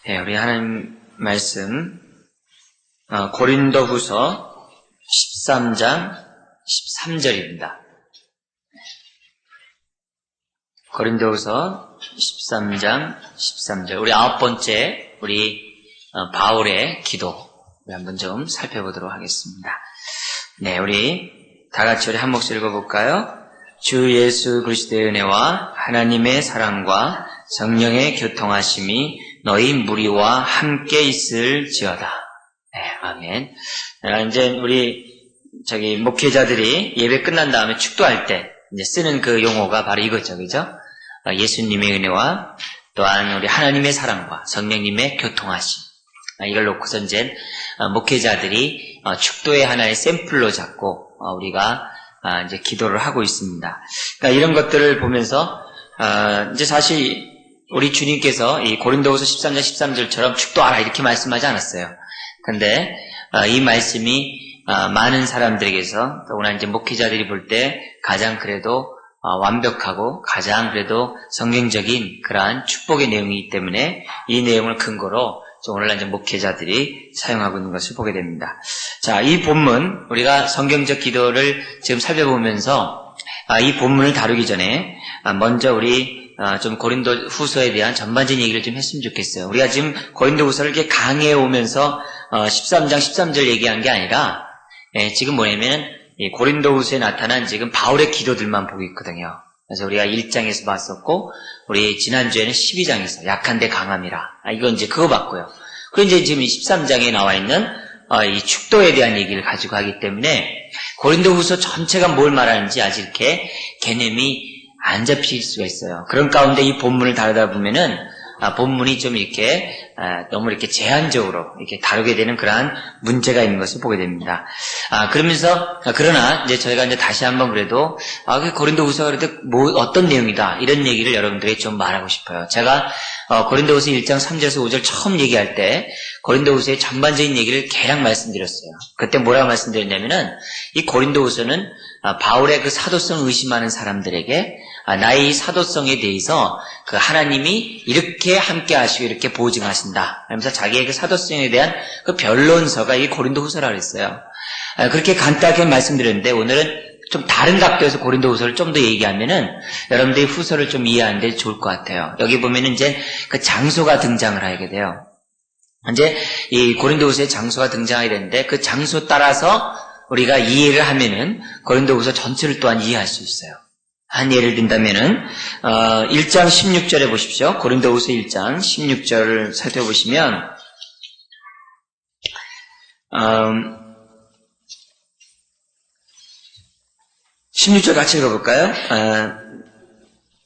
네, 우리 하나님 말씀 고린도후서 13장 13절입니다. 고린도후서 13장 13절. 우리 9번째 우리 바울의 기도 우리 한번 좀 살펴보도록 하겠습니다. 네, 우리 다 같이 우리 한 목소리 읽어볼까요? 주 예수 그리스도의 은혜와 하나님의 사랑과 성령의 교통하심이 너희 무리와 함께 있을지어다. 네, 아멘. 이제 우리 목회자들이 예배 끝난 다음에 축도할 때 이제 쓰는 그 용어가 바로 이거죠, 그죠? 예수님의 은혜와 또한 우리 하나님의 사랑과 성령님의 교통하심. 이걸 놓고서 이제 목회자들이 축도의 하나의 샘플로 잡고 우리가 이제 기도를 하고 있습니다. 그러니까 이런 것들을 보면서 이제 사실 우리 주님께서 이 고린도후서 13장 13절처럼 축도하라 이렇게 말씀하지 않았어요. 근데 이 말씀이 많은 사람들에게서 더구나 이제 목회자들이 볼 때 가장 그래도 완벽하고 가장 그래도 성경적인 그러한 축복의 내용이기 때문에 이 내용을 근거로 오늘날 이제 목회자들이 사용하고 있는 것을 보게 됩니다. 자, 이 본문 우리가 성경적 기도를 지금 살펴보면서 이 본문을 다루기 전에 먼저 우리 좀 고린도 후서에 대한 전반적인 얘기를 좀 했으면 좋겠어요. 우리가 지금 고린도 후서를 이렇게 강해해 오면서 13장 13절 얘기한 게 아니라 지금 뭐냐면 고린도 후서에 나타난 지금 바울의 기도들만 보고 있거든요. 그래서 우리가 1장에서 봤었고 우리 지난주에는 12장에서 약한데 강함이라 이건 이제 그거 봤고요. 그리고 이제 지금 13장에 나와 있는 이 축도에 대한 얘기를 가지고 하기 때문에 고린도 후서 전체가 뭘 말하는지 아직 이렇게 개념이 안 잡힐 수가 있어요. 그런 가운데 이 본문을 다루다 보면은 본문이 좀 이렇게 너무 이렇게 제한적으로 이렇게 다루게 되는 그러한 문제가 있는 것을 보게 됩니다. 그러나 이제 저희가 이제 다시 한번 그래도 고린도후서가 그래도 어떤 내용이다 이런 얘기를 여러분들에게 좀 말하고 싶어요. 제가 고린도후서 1장 3절에서 5절 처음 얘기할 때 고린도후서의 전반적인 얘기를 대략 말씀드렸어요. 그때 뭐라고 말씀드렸냐면은 이 고린도후서는 바울의 그 사도성을 의심하는 사람들에게 나의 사도성에 대해서 그 하나님이 이렇게 함께 하시고 이렇게 보증하신다. 그러면서 자기의 그 사도성에 대한 그 변론서가 이 고린도후서라고 했어요. 그렇게 간단하게 말씀드렸는데 오늘은 좀 다른 각도에서 고린도후서를 좀 더 얘기하면은 여러분들이 후서를 좀 이해하는 데 좋을 것 같아요. 여기 보면은 이제 그 장소가 등장을 하게 돼요. 이제 이 고린도후서의 장소가 등장하게 되는데 그 장소 따라서 우리가 이해를 하면은 고린도후서 전체를 또한 이해할 수 있어요. 한 예를 든다면은 1장 16절에 보십시오. 고린도후서 1장 16절을 살펴보시면 16절 같이 읽어볼까요?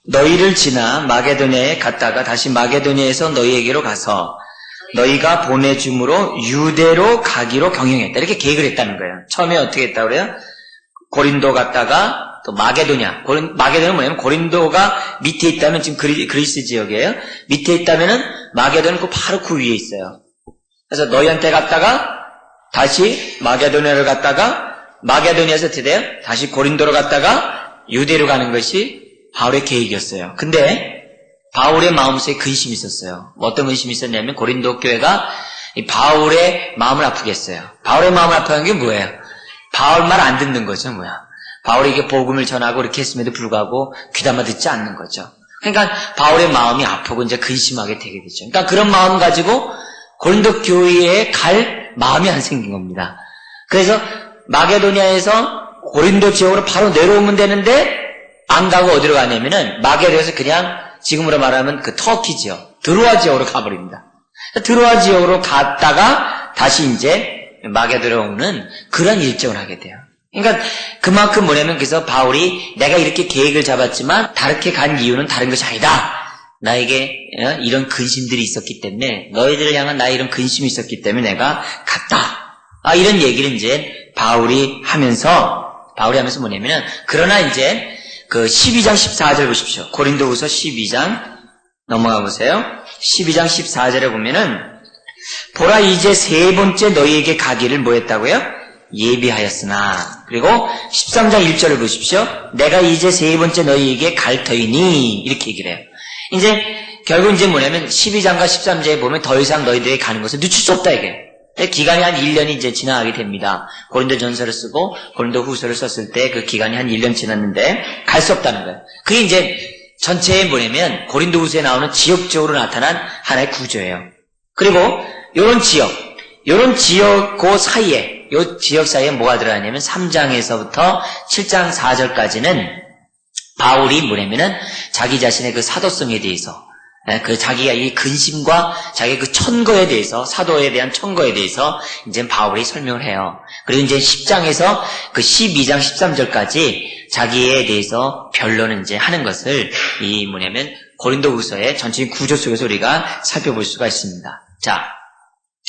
너희를 지나 마게도냐에 갔다가 다시 마게도냐에서 너희에게로 가서 너희가 보내줌으로 유대로 가기로 경영했다. 이렇게 계획을 했다는 거예요. 처음에 어떻게 했다고 그래요? 고린도 갔다가 또 마게도냐는 뭐냐면 고린도가 밑에 있다면 지금 그리스 지역이에요. 밑에 있다면은 마게도는 바로 그 위에 있어요. 그래서 너희한테 갔다가 다시 마게도냐를 갔다가 마게도냐에서 어떻게 돼요? 다시 고린도로 갔다가 유대로 가는 것이 바울의 계획이었어요. 근데 바울의 마음속에 근심이 있었어요. 어떤 근심이 있었냐면 고린도 교회가 바울의 마음을 아프게 했어요. 바울의 마음을 아프게 한 게 뭐예요? 바울 말 안 듣는 거죠, 뭐야. 바울에게 복음을 전하고 이렇게 했음에도 불구하고 귀담아 듣지 않는 거죠. 그러니까 바울의 마음이 아프고 이제 근심하게 되게 되죠. 그러니까 그런 마음 가지고 고린도 교회에 갈 마음이 안 생긴 겁니다. 그래서 마게도냐에서 고린도 지역으로 바로 내려오면 되는데 안 가고 어디로 가냐면은 마게도에서 그냥 지금으로 말하면 그 터키 지역, 드로아 지역으로 가버립니다. 드로아 지역으로 갔다가 다시 이제 마게도로 오는 그런 일정을 하게 돼요. 그러니까 그만큼 뭐냐면 그래서 바울이 내가 이렇게 계획을 잡았지만 다르게 간 이유는 다른 것이 아니다. 나에게 이런 근심들이 있었기 때문에 너희들을 향한 나의 이런 근심이 있었기 때문에 내가 갔다. 이런 얘기를 이제 바울이 하면서 뭐냐면은 그러나 이제 그 12장 14절 보십시오. 고린도후서 12장 넘어가 보세요. 12장 14절에 보면은 보라 이제 세 번째 너희에게 가기를 뭐 했다고요? 예비하였으나. 그리고 13장 1절을 보십시오. 내가 이제 세 번째 너희에게 갈 터이니 이렇게 얘기를 해요. 이제 결국 이제 뭐냐면 12장과 13장에 보면 더 이상 너희들에게 가는 것을 늦출 수 없다 이게. 기간이 한 1년이 이제 지나가게 됩니다. 고린도 전서를 쓰고 고린도 후서를 썼을 때 그 기간이 한 1년 지났는데 갈 수 없다는 거예요. 그게 이제 전체에 뭐냐면 고린도 후서에 나오는 지역적으로 나타난 하나의 구조예요. 그리고 요런 지역 그 사이에 요 지역 사이에 뭐가 들어가냐면 3장에서부터 7장 4절까지는 바울이 뭐냐면은 자기 자신의 그 사도성에 대해서 그 자기가 이 근심과 자기 그 천거에 대해서 사도에 대한 천거에 대해서 이제 바울이 설명을 해요. 그리고 이제 10장에서 그 12장 13절까지 자기에 대해서 변론을 이제 하는 것을 이 뭐냐면 고린도후서의 전체적인 구조 속에서 우리가 살펴볼 수가 있습니다. 자,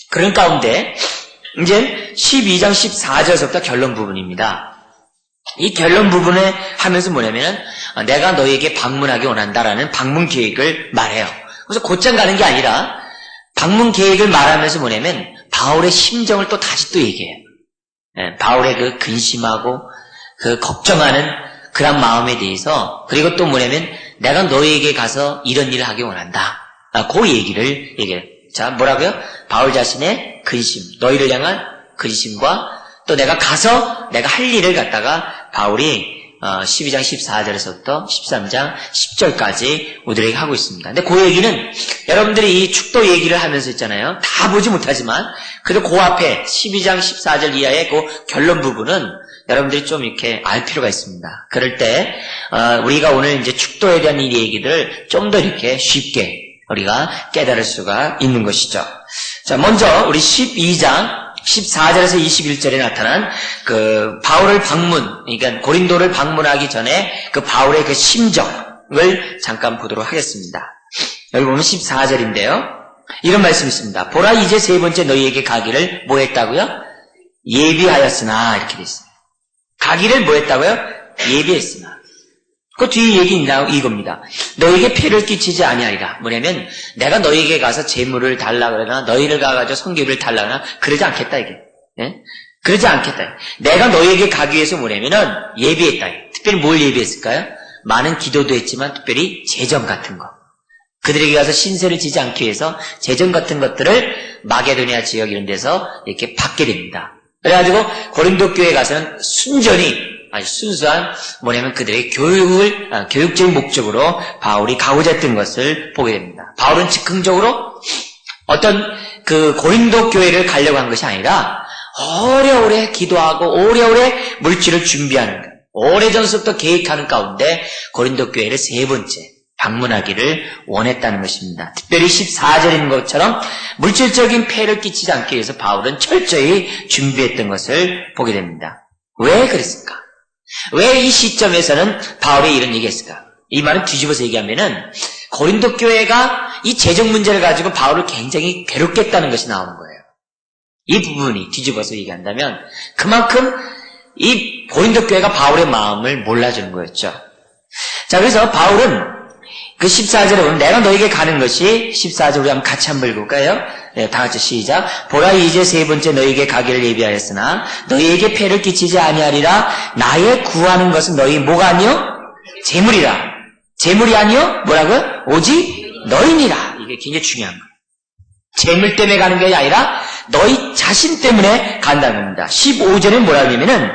그런 가운데 이제 12장 14절에서부터 결론 부분입니다. 이 결론 부분을 하면서 뭐냐면은 내가 너에게 방문하기 원한다라는 방문 계획을 말해요. 그래서 곧장 가는 게 아니라 방문 계획을 말하면서 뭐냐면 바울의 심정을 또 다시 또 얘기해요. 바울의 그 근심하고 그 걱정하는 그런 마음에 대해서 그리고 또 뭐냐면 내가 너에게 가서 이런 일을 하기 원한다. 그 얘기를 얘기해요. 자, 뭐라고요? 바울 자신의 근심, 너희를 향한 근심과 또 내가 가서 내가 할 일을 갖다가 바울이 12장 14절에서부터 13장 10절까지 우리에게 하고 있습니다. 근데 그 얘기는 여러분들이 이 축도 얘기를 하면서 있잖아요. 다 보지 못하지만 그래도 그 앞에 12장 14절 이하의 그 결론 부분은 여러분들이 좀 이렇게 알 필요가 있습니다. 그럴 때 우리가 오늘 이제 축도에 대한 이 얘기들을 좀 더 이렇게 쉽게 우리가 깨달을 수가 있는 것이죠. 자, 먼저 우리 12장 14절에서 21절에 나타난 그 바울을 그러니까 고린도를 방문하기 전에 그 바울의 그 심정을 잠깐 보도록 하겠습니다. 여기 보면 14절인데요. 이런 말씀이 있습니다. 보라 이제 세 번째 너희에게 가기를 뭐 했다고요? 예비하였으나 이렇게 돼 있어요. 가기를 뭐 했다고요? 예비했으나. 그 뒤에 얘기는 이겁니다. 너에게 폐를 끼치지 아니하리라. 뭐냐면 내가 너에게 가서 재물을 달라 그러나 너희를 가가지고 성교를 달라 그러나 그러지 않겠다 이게. 예? 그러지 않겠다. 내가 너에게 가기 위해서 뭐냐면은 예비했다. 특별히 뭘 예비했을까요? 많은 기도도 했지만 특별히 제점 같은 거. 그들에게 가서 신세를 지지 않기 위해서 제점 같은 것들을 마게도니아 지역 이런 데서 이렇게 받게 됩니다. 그래가지고 고린도 교회에 가서는 순전히 아주 순수한 뭐냐면 그들의 교육적인 목적으로 바울이 가고자 했던 것을 보게 됩니다. 바울은 즉흥적으로 어떤 그 고린도 교회를 가려고 한 것이 아니라 오래오래 기도하고 오래오래 물질을 준비하는 것, 오래전부터 계획하는 가운데 고린도 교회를 세 번째 방문하기를 원했다는 것입니다. 특별히 14절인 것처럼 물질적인 폐를 끼치지 않기 위해서 바울은 철저히 준비했던 것을 보게 됩니다. 왜 그랬을까? 왜 이 시점에서는 바울이 이런 얘기했을까? 이 말은 뒤집어서 얘기하면은 고린도 교회가 이 재정 문제를 가지고 바울을 굉장히 괴롭겠다는 것이 나오는 거예요. 이 부분이 뒤집어서 얘기한다면 그만큼 이 고린도 교회가 바울의 마음을 몰라주는 거였죠. 자, 그래서 바울은 그 14절에 보면 내가 너에게 가는 것이 14절 우리 한번 같이 한번 읽을까요? 네, 다 같이 시작. 보라 이제 세 번째 너에게 가기를 예비하였으나 너희에게 폐를 끼치지 아니하리라. 나의 구하는 것은 너희 뭐가 아니요? 재물이라. 재물이 아니요? 뭐라고요? 오직 너희니라. 이게 굉장히 중요한 거예요. 재물 때문에 가는 게 아니라 너희 자신 때문에 간다는 겁니다. 15절에 뭐라고 하냐면은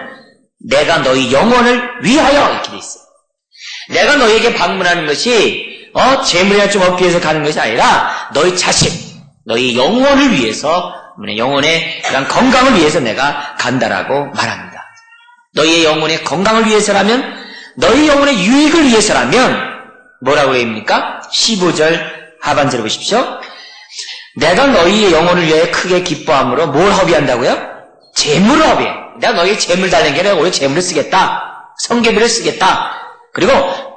내가 너희 영혼을 위하여 이렇게 돼 있어요. 내가 너희에게 방문하는 것이 재물이나 좀 얻기 위해서 가는 것이 아니라 너희 자신, 너희 영혼을 위해서, 영혼의 그런 건강을 위해서 내가 간다라고 말합니다. 너희의 영혼의 건강을 위해서라면, 너희 영혼의 유익을 위해서라면 뭐라고 합니까? 15절 하반절을 보십시오. 내가 너희의 영혼을 위해 크게 기뻐함으로 뭘 허비한다고요? 재물을 허비해. 내가 너희의 재물 달라는 게 아니라 오히려 재물을 쓰겠다. 성교비를 쓰겠다. 그리고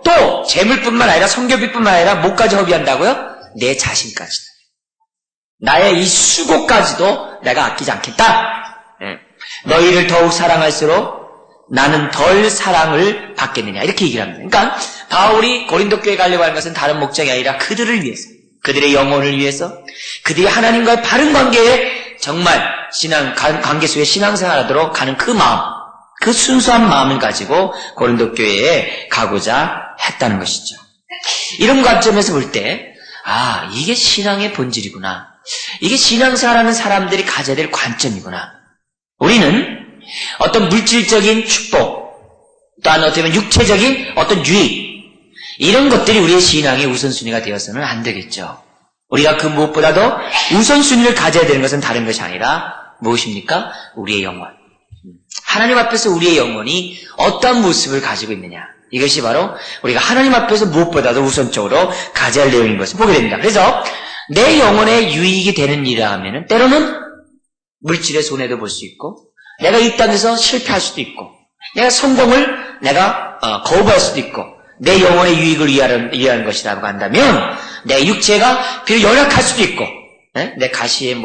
또 재물뿐만 아니라 성교비뿐만 아니라 뭐까지 허비한다고요? 내 자신까지도. 나의 이 수고까지도 내가 아끼지 않겠다. 너희를 더욱 사랑할수록 나는 덜 사랑을 받겠느냐 이렇게 얘기를 합니다. 그러니까 바울이 고린도 교회에 가려고 하는 것은 다른 목적이 아니라 그들을 위해서, 그들의 영혼을 위해서, 그들이 하나님과의 바른 관계에 정말 관계 속에 신앙생활하도록 가는 그 마음, 그 순수한 마음을 가지고 고린도 교회에 가고자 했다는 것이죠. 이런 관점에서 볼 때 아, 이게 신앙의 본질이구나. 이게 신앙생활하는 사람들이 가져야 될 관점이구나. 우리는 어떤 물질적인 축복, 또한 어떻게 보면 육체적인 어떤 유익, 이런 것들이 우리의 신앙의 우선순위가 되어서는 안 되겠죠. 우리가 그 무엇보다도 우선순위를 가져야 되는 것은 다른 것이 아니라 무엇입니까? 우리의 영혼. 하나님 앞에서 우리의 영혼이 어떤 모습을 가지고 있느냐. 이것이 바로 우리가 하나님 앞에서 무엇보다도 우선적으로 가져야 할 내용인 것을 보게 됩니다. 그래서 내 영혼에 유익이 되는 일이라 하면은 때로는 물질의 손해도 볼 수 있고, 내가 이 땅에서 실패할 수도 있고, 내가 성공을 내가 거부할 수도 있고, 내 영혼의 유익을 위하는 것이라고 한다면 내 육체가 비록 연약할 수도 있고, 내 가시에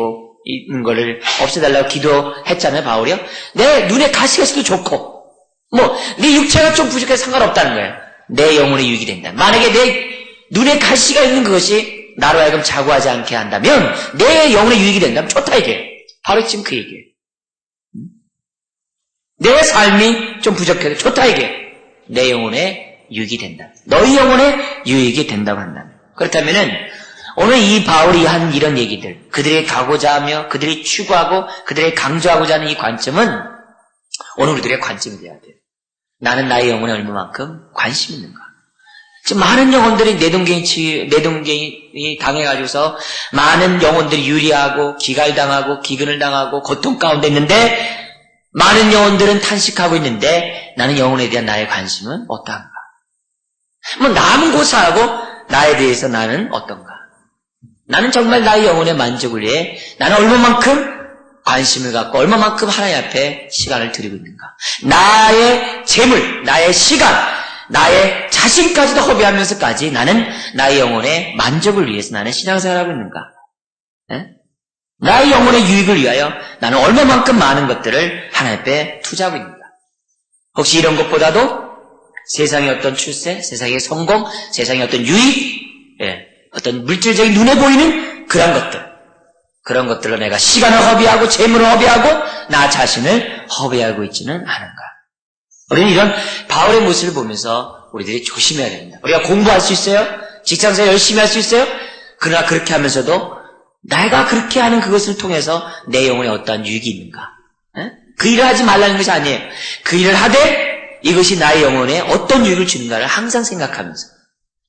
있는 거를 없애달라고 기도했잖아요, 바울이요. 내 눈에 가시가 있어도 좋고, 네 육체가 좀 부족해서 상관없다는 거예요. 내 영혼의 유익이 된다. 만약에 내 눈에 가시가 있는 그것이 나로 하여금 자고하지 않게 한다면 내 영혼의 유익이 된다면 좋다 이게. 바로 지금 그 얘기예요. 내 삶이 좀 부족해도 좋다 이게. 내 영혼의 유익이 된다. 너희 영혼의 유익이 된다고 한다면. 그렇다면은 오늘 이 바울이 한 이런 얘기들, 그들이 가고자 하며 그들이 추구하고 그들이 강조하고자 하는 이 관점은 오늘 우리들의 관점이 되어야 돼요. 나는 나의 영혼에 얼마만큼 관심 있는가. 지금 많은 영혼들이 내동갱이 당해가지고서 많은 영혼들이 유리하고 기갈당하고 기근을 당하고 고통 가운데 있는데, 많은 영혼들은 탄식하고 있는데 나는 영혼에 대한 나의 관심은 어떠한가? 남은 고사하고 나에 대해서 나는 어떤가? 나는 정말 나의 영혼의 만족을 위해 나는 얼마만큼 관심을 갖고 얼마만큼 하나님 앞에 시간을 드리고 있는가? 나의 재물, 나의 시간, 나의 자신까지도 허비하면서까지 나는 나의 영혼의 만족을 위해서 나는 신앙생활을 하고 있는가? 나의 영혼의 유익을 위하여 나는 얼마만큼 많은 것들을 하나님 앞에 투자하고 있는가? 혹시 이런 것보다도 세상의 어떤 출세, 세상의 성공, 세상의 어떤 유익, 어떤 물질적인 눈에 보이는 그런 것들로 내가 시간을 허비하고 재물을 허비하고 나 자신을 허비하고 있지는 않은가? 우리는 이런 바울의 모습을 보면서 우리들이 조심해야 됩니다. 우리가 공부할 수 있어요? 직장생활 열심히 할 수 있어요? 그러나 그렇게 하면서도 내가 그렇게 하는 그것을 통해서 내 영혼에 어떠한 유익이 있는가? 그 일을 하지 말라는 것이 아니에요. 그 일을 하되 이것이 나의 영혼에 어떤 유익을 주는가를 항상 생각하면서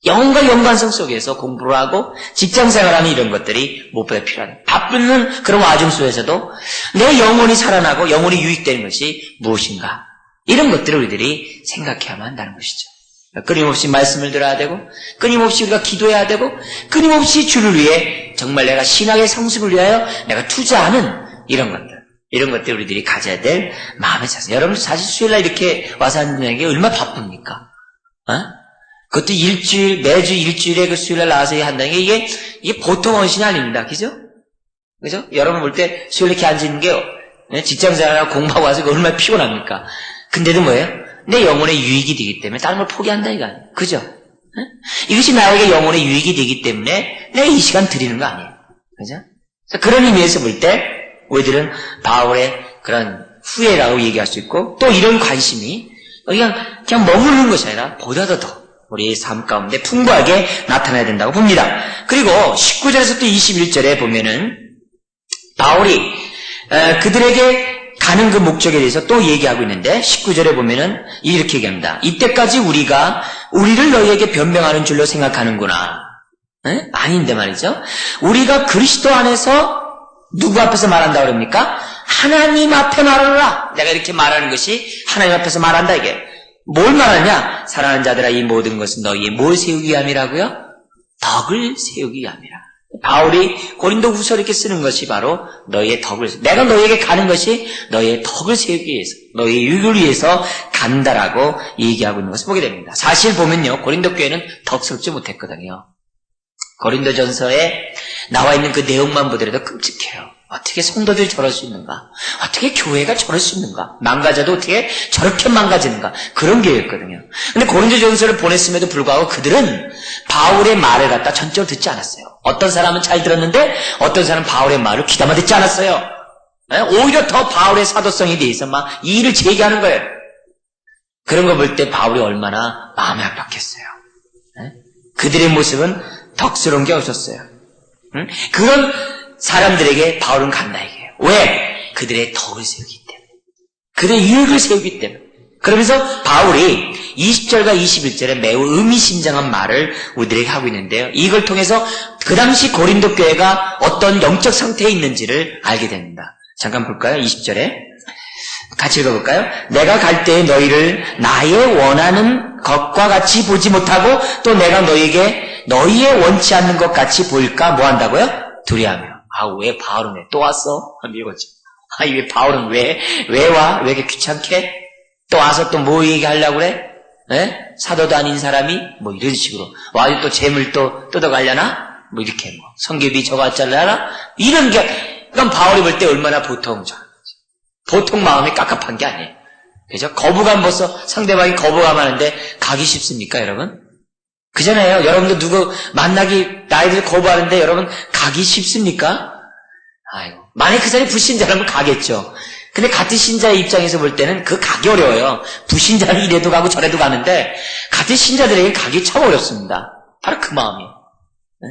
영혼과 연관성 속에서 공부를 하고 직장생활하는 이런 것들이 무엇보다 필요하다. 바쁘는 그런 와중 속에서도 내 영혼이 살아나고 영혼이 유익되는 것이 무엇인가? 이런 것들을 우리들이 생각해야만 한다는 것이죠. 끊임없이 말씀을 들어야 되고, 끊임없이 우리가 기도해야 되고, 끊임없이 주를 위해 정말 내가 신앙의 성숙을 위하여 내가 투자하는 이런 것들 우리들이 가져야 될 마음의 자세. 여러분 사실 수요일날 이렇게 와서 하는 게 얼마나 바쁩니까? 그것도 매주 일주일에 그 수요일날 나와서 한다는 게 이게 보통 헌신이 아닙니다. 그죠? 여러분 볼 때 수요일에 이렇게 앉아있는 게 직장생활하고 공부하고 와서 얼마나 피곤합니까? 근데도 뭐예요? 내 영혼의 유익이 되기 때문에 다른 걸 포기한다 이거 아니에요. 그죠? 이것이 나에게 영혼의 유익이 되기 때문에 내가 이 시간 드리는 거 아니에요. 그죠? 그런 의미에서 볼 때 우리들은 바울의 그런 후회라고 얘기할 수 있고, 또 이런 관심이 그냥 머무르는 것이 아니라 보다도 더 우리의 삶 가운데 풍부하게 나타나야 된다고 봅니다. 그리고 19절에서 또 21절에 보면은 바울이 그들에게 가는 그 목적에 대해서 또 얘기하고 있는데 19절에 보면은 이렇게 얘기합니다. 이때까지 우리를 너희에게 변명하는 줄로 생각하는구나. 아닌데 말이죠. 우리가 그리스도 안에서 누구 앞에서 말한다고 그럽니까? 하나님 앞에 말하라. 내가 이렇게 말하는 것이 하나님 앞에서 말한다 이게. 뭘 말하냐? 사랑하는 자들아, 이 모든 것은 너희의 뭘 세우기 위함이라고요? 덕을 세우기 위함이라. 바울이 고린도 후서 이렇게 쓰는 것이 바로 너희의 덕을, 내가 너희에게 가는 것이 너희의 덕을 세우기 위해서, 너희의 유익을 위해서 간다라고 얘기하고 있는 것을 보게 됩니다. 사실 보면요, 고린도 교회는 덕스럽지 못했거든요. 고린도전서에 나와 있는 그 내용만 보더라도 끔찍해요. 어떻게 성도들이 저럴 수 있는가? 어떻게 교회가 저럴 수 있는가? 망가져도 어떻게 저렇게 망가지는가? 그런 교회였거든요. 근데 고린도전서를 보냈음에도 불구하고 그들은 바울의 말을 갖다 전적으로 듣지 않았어요. 어떤 사람은 잘 들었는데 어떤 사람은 바울의 말을 귀담아 듣지 않았어요. 오히려 더 바울의 사도성에 대해서 막 이의를 제기하는 거예요. 그런 거 볼 때 바울이 얼마나 마음이 아팠겠어요. 그들의 모습은 덕스러운 게 없었어요. 응? 그런 사람들에게 바울은 간다 이게요. 왜? 그들의 덕을 세우기 때문에. 그들의 이익을 세우기 때문에. 그러면서 바울이 20절과 21절에 매우 의미심장한 말을 우리들에게 하고 있는데요. 이걸 통해서 그 당시 고린도 교회가 어떤 영적 상태에 있는지를 알게 됩니다. 잠깐 볼까요? 20절에 같이 읽어볼까요? 내가 갈 때에 너희를 나의 원하는 것과 같이 보지 못하고 또 내가 너희에게 너희의 원치 않는 것 같이 보일까 뭐 한다고요? 두려워하며. 왜 바울은 왜 또 왔어? 이거지. 왜 바울은 왜 와? 왜 이렇게 귀찮게? 또 와서 또 뭐 얘기하려고 그래? 에? 사도도 아닌 사람이? 뭐 이런 식으로. 와서 또 재물 또 뜯어가려나? 뭐 이렇게 뭐. 성교비 저거 어쩌려나? 이런 게, 그럼 바울이 볼 때 얼마나 보통 마음이 깝깝한 게 아니에요. 그죠? 거부감 벌써 상대방이 거부감 하는데 가기 쉽습니까, 여러분? 그잖아요. 여러분도 누구 나이들 거부하는데 여러분 가기 쉽습니까? 아이고. 만약 그 사람이 불신자라면 가겠죠. 근데 같은 신자의 입장에서 볼 때는 그 가기 어려워요. 불신자는 이래도 가고 저래도 가는데 같은 신자들에게 가기 참 어렵습니다. 바로 그 마음이에요. 네?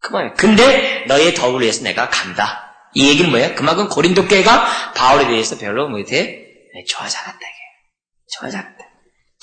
그 마음이에요. 근데 너의 덕을 위해서 내가 간다. 이 얘기는 뭐예요? 그만큼 고린도 교회가 바울에 대해서 별로 좋아하지 않았다 이게. 좋아하지 않았다.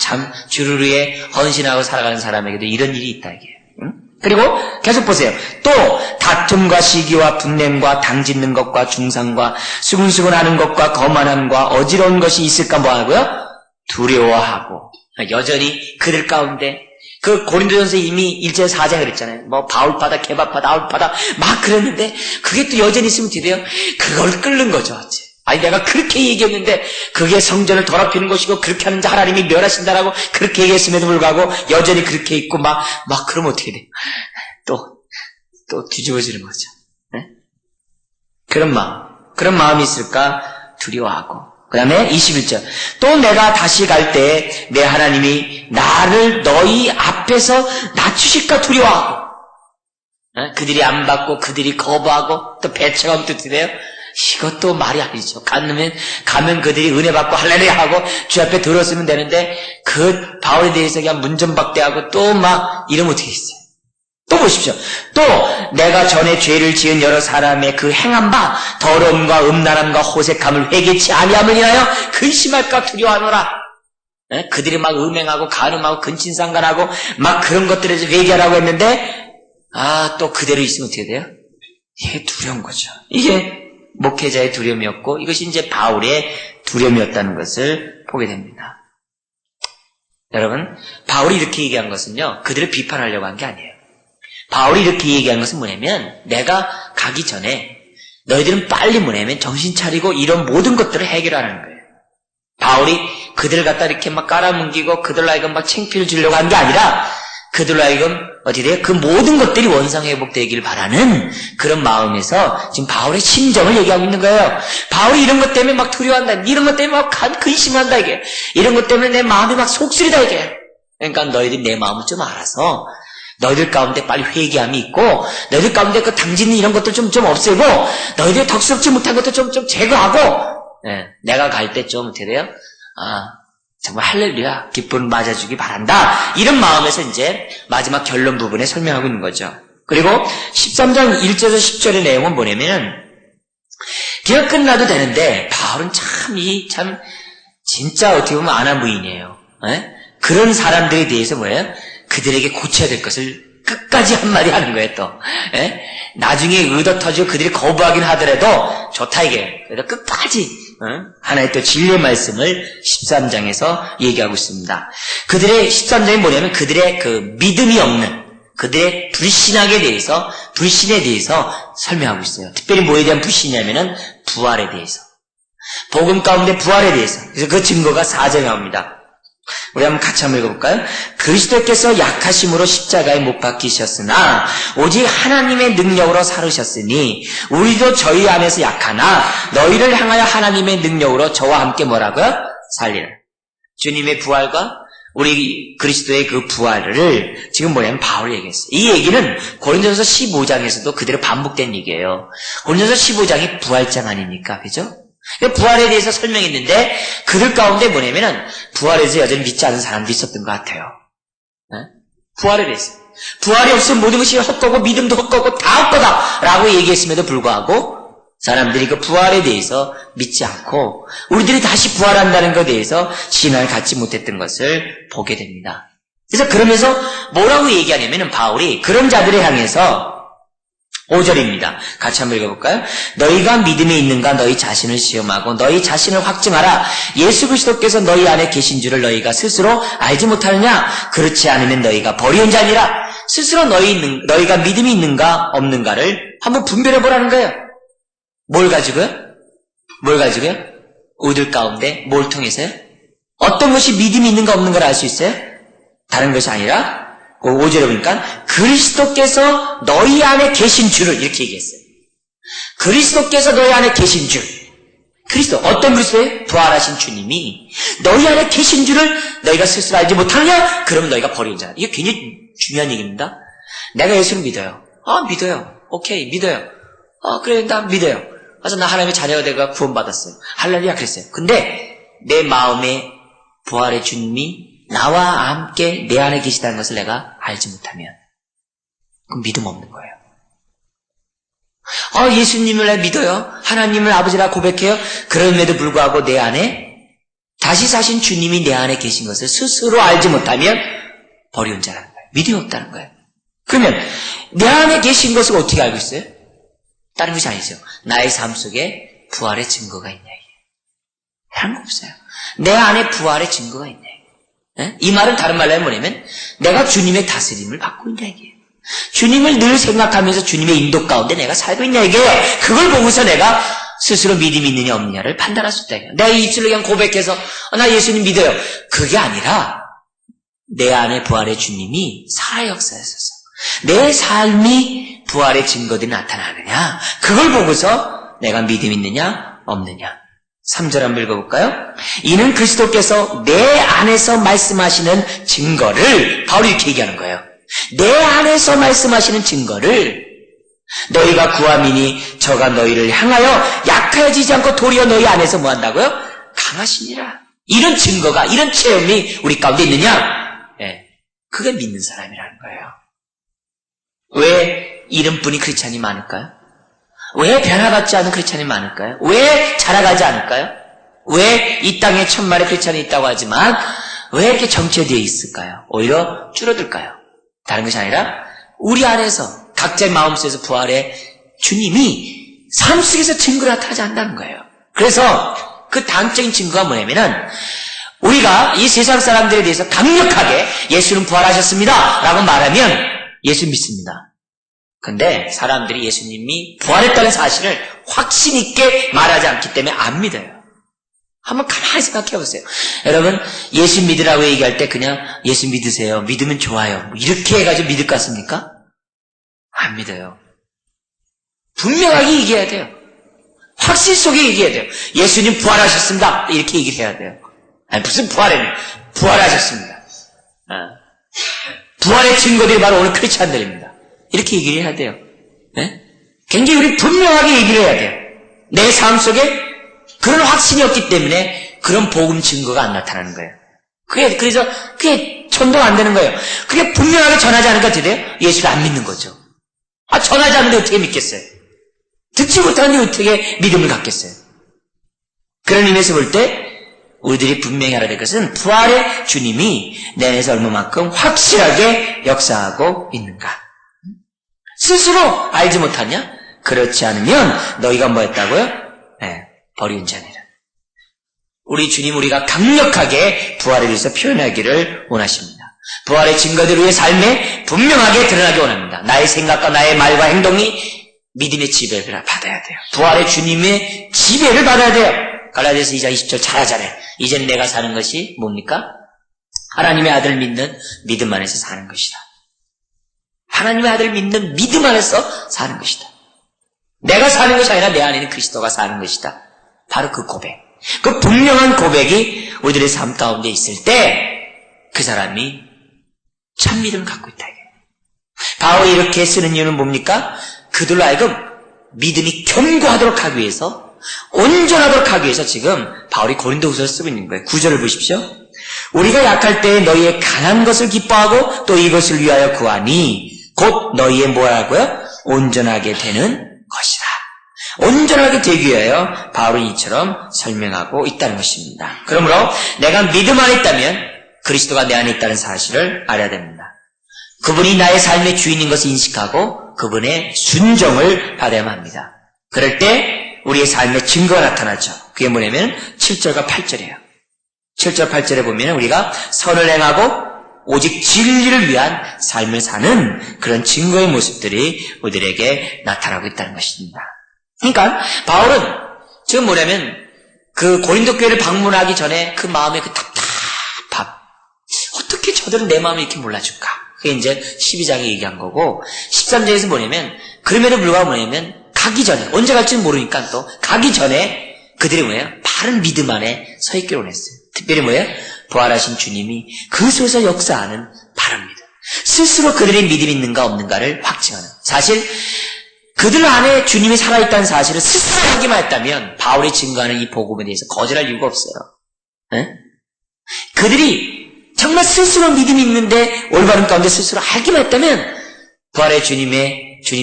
참 주를 위해 헌신하고 살아가는 사람에게도 이런 일이 있다 이게. 응? 그리고 계속 보세요. 또 다툼과 시기와 분냄과 당짓는 것과 중상과 수근수근하는 것과 거만함과 어지러운 것이 있을까 뭐 하고요? 두려워하고. 여전히 그들 가운데 그 고린도전서 이미 1절 4장에 그랬잖아요. 뭐 바울파다 개바파다 아울파다 막 그랬는데 그게 또 여전히 있으면 돼요. 그걸 끓는 거죠. 아니 내가 그렇게 얘기했는데 그게 성전을 더럽히는 것이고 그렇게 하는 자 하나님이 멸하신다라고 그렇게 얘기했음에도 불구하고 여전히 그렇게 있고 막 그러면 어떻게 돼? 또 뒤집어지는 거죠. 네? 그런 마음이 있을까? 두려워하고. 그 다음에 21절. 또 내가 다시 갈 때 내 하나님이 나를 너희 앞에서 낮추실까 두려워하고. 네? 그들이 안 받고 그들이 거부하고 또 배척하면 어떻게 돼요? 이것도 말이 아니죠. 가면 그들이 은혜 받고 할렐루야 하고 주 앞에 들었으면 되는데 그 바울에 대해서 그냥 문전박대하고 또 막 이러면 어떻게 있어요? 또 보십시오. 또 내가 전에 죄를 지은 여러 사람의 그 행한 바 더러움과 음란함과 호색함을 회개치 아니함을 인하여 근심할까 두려워하노라. 네? 그들이 막 음행하고 간음하고 근친상간하고 막 그런 것들에서 회개하라고 했는데 또 그대로 있으면 어떻게 돼요? 이게 두려운 거죠. 이게 목회자의 두려움이었고 이것이 이제 바울의 두려움이었다는 것을 보게 됩니다. 여러분, 바울이 이렇게 얘기한 것은요, 그들을 비판하려고 한 게 아니에요. 바울이 이렇게 얘기한 것은 뭐냐면 내가 가기 전에 너희들은 빨리 뭐냐면 정신 차리고 이런 모든 것들을 해결하는 거예요. 바울이 그들을 갖다 이렇게 막 깔아뭉기고 그들로 하여금 막 창피를 주려고 한 게 아니라 그들로 하여금 어떻게 돼요? 그 모든 것들이 원상회복되기를 바라는 그런 마음에서 지금 바울의 심정을 얘기하고 있는 거예요. 바울이 이런 것 때문에 막 두려워한다. 이런 것 때문에 막 근심한다 이게. 이런 것 때문에 내 마음이 막 속쓰리다 이게. 그러니까 너희들이 내 마음을 좀 알아서 너희들 가운데 빨리 회개함이 있고 너희들 가운데 그 당짓는 이런 것들 좀 없애고 너희들이 덕스럽지 못한 것도 좀 제거하고 내가 갈 때 좀 어떻게 돼요? 정말 할렐루야 기쁨을 맞아주기 바란다. 이런 마음에서 이제 마지막 결론 부분에 설명하고 있는 거죠. 그리고 13장 1절에서 10절의 내용은 뭐냐면 그냥 끝나도 되는데 바울은 참 진짜 어떻게 보면 아나무인이에요. 그런 사람들에 대해서 뭐예요? 그들에게 고쳐야 될 것을 끝까지 한마디 하는 거예요, 또. 나중에 의도 터지고 그들이 거부하긴 하더라도 좋다, 이게. 그래서 끝까지, 하나의 또 진리의 말씀을 13장에서 얘기하고 있습니다. 그들의 13장이 뭐냐면 그들의 그 믿음이 없는, 그들의 불신에 대해서 설명하고 있어요. 특별히 뭐에 대한 불신이냐면은 부활에 대해서. 복음 가운데 부활에 대해서. 그래서 그 증거가 4장에 나옵니다. 우리 한번 같이 한번 읽어볼까요? 그리스도께서 약하심으로 십자가에 못 박히셨으나 오직 하나님의 능력으로 살으셨으니 우리도 저희 안에서 약하나 너희를 향하여 하나님의 능력으로 저와 함께 뭐라고요? 살리라. 주님의 부활과 우리 그리스도의 그 부활을 지금 뭐냐면 바울이 얘기했어요. 이 얘기는 고린도전서 15장에서도 그대로 반복된 얘기예요. 고린도전서 15장이 부활장 아닙니까? 그죠? 부활에 대해서 설명했는데 그들 가운데 뭐냐면은 부활에서 여전히 믿지 않는 사람도 있었던 것 같아요. 부활에 대해서. 부활이 없으면 모든 것이 헛거고 믿음도 헛거고 다 헛거다 라고 얘기했음에도 불구하고 사람들이 그 부활에 대해서 믿지 않고 우리들이 다시 부활한다는 것에 대해서 신앙을 갖지 못했던 것을 보게 됩니다. 그래서 그러면서 뭐라고 얘기하냐면은 바울이 그런 자들을 향해서 5절입니다. 같이 한번 읽어볼까요? 너희가 믿음에 있는가 너희 자신을 시험하고 너희 자신을 확증하라. 예수 그리스도께서 너희 안에 계신 줄을 너희가 스스로 알지 못하느냐? 그렇지 않으면 너희가 버리온 자니라. 스스로 너희가 믿음이 있는가 없는가를 한번 분별해 보라는 거예요. 뭘 가지고요? 뭘 가지고요? 우리들 가운데 뭘 통해서요? 어떤 것이 믿음이 있는가 없는가를 알 수 있어요? 다른 것이 아니라 5절에 보니까 그리스도께서 너희 안에 계신 줄을 이렇게 얘기했어요. 그리스도께서 너희 안에 계신 줄. 그리스도 어떤 그리스도예요? 부활하신 주님이 너희 안에 계신 줄을 너희가 스스로 알지 못하느냐? 그러면 너희가 버린 자다. 이게 굉장히 중요한 얘기입니다. 내가 예수를 믿어요. 믿어요. 오케이, 믿어요. 그래, 나 믿어요. 그래서 나 하나님의 자녀가 되고 구원받았어요. 할렐루야 그랬어요. 근데 내 마음에 부활의 주님이 나와 함께 내 안에 계시다는 것을 내가 알지 못하면 그럼 믿음 없는 거예요. 예수님을 내가 믿어요. 하나님을 아버지라 고백해요. 그럼에도 불구하고 내 안에 다시 사신 주님이 내 안에 계신 것을 스스로 알지 못하면 버리온 자라는 거예요. 믿음이 없다는 거예요. 그러면 내 안에 계신 것을 어떻게 알고 있어요? 다른 것이 아니죠. 나의 삶 속에 부활의 증거가 있냐 이게. 다른 거 없어요. 내 안에 부활의 증거가 있냐. 이 말은 다른 말로 하면 뭐냐면 내가 주님의 다스림을 받고 있냐 이게. 주님을 늘 생각하면서 주님의 인도 가운데 내가 살고 있냐 이게. 그걸 보고서 내가 스스로 믿음이 있느냐 없느냐를 판단할 수 있다 이게. 내가 입술로 그냥 고백해서 나 예수님 믿어요. 그게 아니라 내 안에 부활의 주님이 살아 역사하셔서 내 삶이 부활의 증거들이 나타나느냐 그걸 보고서 내가 믿음 있느냐 없느냐. 3절 한번 읽어볼까요? 이는 그리스도께서 내 안에서 말씀하시는 증거를 바울이 이렇게 얘기하는 거예요. 내 안에서 말씀하시는 증거를 너희가 구함이니 저가 너희를 향하여 약해지지 않고 도리어 너희 안에서 뭐 한다고요? 강하시니라. 이런 증거가 이런 체험이 우리 가운데 있느냐? 그게 믿는 사람이라는 거예요. 왜 이름뿐이 크리스찬이 많을까요? 왜 변화받지 않은 크리스찬이 많을까요? 왜 자라가지 않을까요? 왜 이 땅에 천만의 크리스찬이 있다고 하지만 왜 이렇게 정체되어 있을까요? 오히려 줄어들까요? 다른 것이 아니라 우리 안에서 각자의 마음속에서 부활의 주님이 삶 속에서 증거를 나타나지 않는다는 거예요. 그래서 그 다음적인 증거가 뭐냐면은 우리가 이 세상 사람들에 대해서 강력하게 예수는 부활하셨습니다 라고 말하면 예수 믿습니다. 근데 사람들이 예수님이 부활했다는 사실을 확신 있게 말하지 않기 때문에 안 믿어요. 한번 가만히 생각해 보세요. 여러분 예수 믿으라고 얘기할 때 그냥 예수 믿으세요. 믿으면 좋아요. 이렇게 해가지고 믿을 것 같습니까? 안 믿어요. 분명하게 얘기해야 돼요. 확신 속에 얘기해야 돼요. 예수님 부활하셨습니다. 이렇게 얘기를 해야 돼요. 아니 무슨 부활이에요. 부활하셨습니다. 부활의 증거들이 바로 오늘 크리스찬들입니다. 이렇게 얘기를 해야 돼요. 네? 굉장히 우리 분명하게 얘기를 해야 돼요. 내 삶 속에 그런 확신이 없기 때문에 그런 복음 증거가 안 나타나는 거예요. 그래서 그게 전도가 안 되는 거예요. 그게 분명하게 전하지 않으니까 어떻게 돼요? 예수를 안 믿는 거죠. 전하지 않는데 어떻게 믿겠어요? 듣지 못하는데 어떻게 믿음을 갖겠어요? 그런 의미에서 볼 때 우리들이 분명히 알아야 될 것은 부활의 주님이 내 안에서 얼마만큼 확실하게 역사하고 있는가. 스스로 알지 못하냐? 그렇지 않으면 너희가 뭐 했다고요? 버린 자니라. 우리 주님 우리가 강력하게 부활에 대해서 표현하기를 원하십니다. 부활의 증거들 위의 삶에 분명하게 드러나기 원합니다. 나의 생각과 나의 말과 행동이 믿음의 지배를 받아야 돼요. 부활의 주님의 지배를 받아야 돼요. 갈라디아서 2장 20절 잘 하잖아요. 이제는 내가 사는 것이 뭡니까? 하나님의 아들 믿는 믿음 안에서 사는 것이다. 하나님의 아들 믿는 믿음 안에서 사는 것이다. 내가 사는 것이 아니라 내 안에 있는 그리스도가 사는 것이다. 바로 그 고백. 그 분명한 고백이 우리들의 삶 가운데 있을 때 그 사람이 참 믿음을 갖고 있다. 바울이 이렇게 쓰는 이유는 뭡니까? 그들로 하여금 믿음이 견고하도록 하기 위해서 온전하도록 하기 위해서 지금 바울이 고린도후서를 쓰고 있는 거예요. 9절을 보십시오. 우리가 약할 때에 너희의 강한 것을 기뻐하고 또 이것을 위하여 구하니 곧 너희의 뭐라고요? 온전하게 되는 것이다. 온전하게 되기 위하여 바울은 이처럼 설명하고 있다는 것입니다. 그러므로 내가 믿음 안에 있다면 그리스도가 내 안에 있다는 사실을 알아야 됩니다. 그분이 나의 삶의 주인인 것을 인식하고 그분의 순종을 받아야만 합니다. 그럴 때 우리의 삶의 증거가 나타나죠. 그게 뭐냐면 7절과 8절이에요. 7절 8절에 보면 우리가 선을 행하고 오직 진리를 위한 삶을 사는 그런 증거의 모습들이 우리들에게 나타나고 있다는 것입니다. 그러니까 바울은 지금 뭐냐면 그 고린도 교회를 방문하기 전에 그 마음의 그 답답함, 어떻게 저들은 내 마음을 이렇게 몰라줄까? 그게 이제 12장에 얘기한 거고 13장에서 뭐냐면 그럼에도 불구하고 뭐냐면 가기 전에 언제 갈지는 모르니까 또 가기 전에 그들이 뭐예요? 바른 믿음 안에 서 있기로 원했어요. 특별히 뭐예요? 부활하신 주님이 그 속에서 역사하는 바른 믿음. 스스로 그들의 믿음이 있는가 없는가를 확증하는. 사실 그들 안에 주님이 살아있다는 사실을 스스로 하기만 했다면 바울이 증거하는 이 복음에 대해서 거절할 이유가 없어요. 에? 그들이 정말 스스로 믿음이 있는데 올바른 가운데 스스로 알기만 했다면 부활의 주님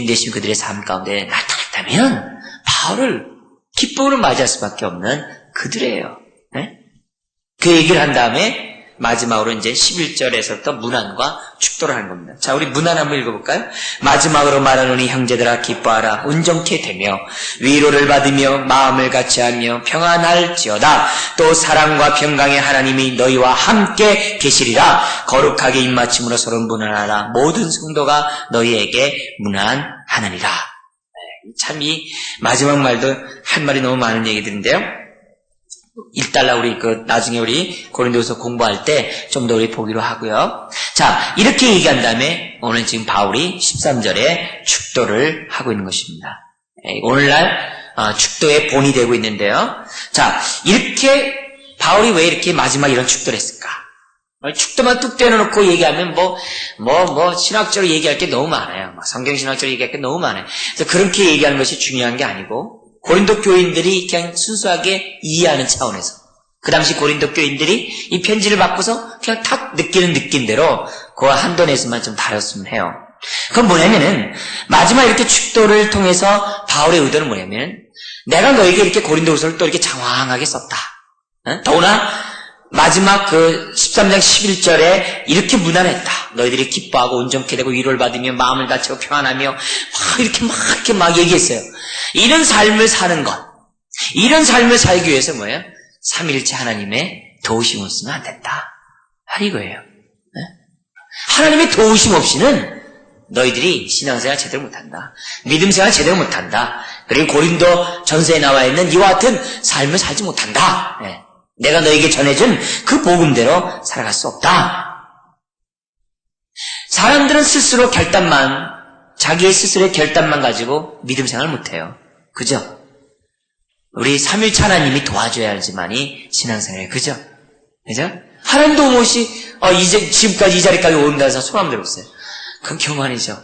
되신 그들의 삶 가운데 나타났다면 바울을 기쁨으로 맞이할 수밖에 없는 그들이에요. 에? 그 얘기를 한 다음에 마지막으로 이제 11절에서부터 문안과 축도를 하는 겁니다. 자, 우리 문안 한번 읽어볼까요? 마지막으로 말하노니 형제들아 기뻐하라. 온전케 되며 위로를 받으며 마음을 같이하며 평안할지어다. 또 사랑과 평강의 하나님이 너희와 함께 계시리라. 거룩하게 입맞춤으로 서로 문안하라. 모든 성도가 너희에게 문안하느니라. 참 이 마지막 말도 할 말이 너무 많은 얘기들인데요. 일달러 우리 나중에 우리 고린도서 공부할 때 좀 더 우리 보기로 하고요. 자, 이렇게 얘기한 다음에 오늘 지금 바울이 13절에 축도를 하고 있는 것입니다. 오늘날 축도의 본이 되고 있는데요. 자, 이렇게 바울이 왜 이렇게 마지막 이런 축도를 했을까? 축도만 뚝 떼어놓고 얘기하면 신학적으로 얘기할 게 너무 많아요. 성경신학적으로 얘기할 게 너무 많아요. 그래서 그렇게 얘기하는 것이 중요한 게 아니고 고린도 교인들이 그냥 순수하게 이해하는 차원에서 그 당시 고린도 교인들이 이 편지를 받고서 그냥 탁 느끼는 느낌대로 그 한도 내에서만 좀 다뤘으면 해요. 그건 뭐냐면은 마지막 이렇게 축도를 통해서 바울의 의도는 뭐냐면 내가 너에게 이렇게 고린도후서를 또 이렇게 장황하게 썼다. 더구나 마지막 그 13장 11절에 이렇게 문안했다. 너희들이 기뻐하고 온전케 되고 위로를 받으며 마음을 다치고 평안하며 막 얘기했어요. 이런 삶을 사는 것, 이런 삶을 살기 위해서 뭐예요? 삼위일체 하나님의 도우심 없으면 안 된다. 이거예요. 하나님의 도우심 없이는 너희들이 신앙생활 제대로 못한다. 믿음생활 제대로 못한다. 그리고 고린도 전서에 나와 있는 이와 같은 삶을 살지 못한다. 내가 너에게 전해준 그 복음대로 살아갈 수 없다. 사람들은 스스로 자기의 스스로의 결단만 가지고 믿음생활을 못해요. 그죠? 우리 삼위일체 하나님이 도와줘야 하지만이 신앙생활이에요. 그죠? 하나님 도움 없이 지금까지 이 자리까지 온다 해서 소감 들었어요. 그건 교만이죠.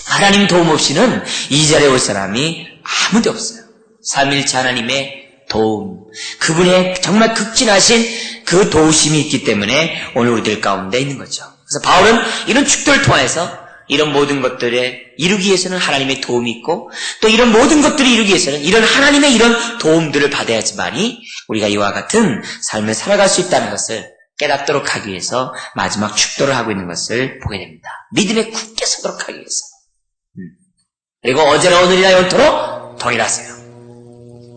하나님 도움 없이는 이 자리에 올 사람이 아무도 없어요. 삼위일체 하나님의 도움, 그분의 정말 극진하신 그 도우심이 있기 때문에 오늘 우리들 가운데 있는 거죠. 그래서 바울은 이런 축도를 통해서 이런 모든 것들을 이루기 위해서는 하나님의 도움이 있고 또 이런 모든 것들을 이루기 위해서는 이런 하나님의 이런 도움들을 받아야지만이 우리가 이와 같은 삶을 살아갈 수 있다는 것을 깨닫도록 하기 위해서 마지막 축도를 하고 있는 것을 보게 됩니다. 믿음에 굳게 서도록 하기 위해서. 그리고 어제나 오늘이나 영토록 동일하세요.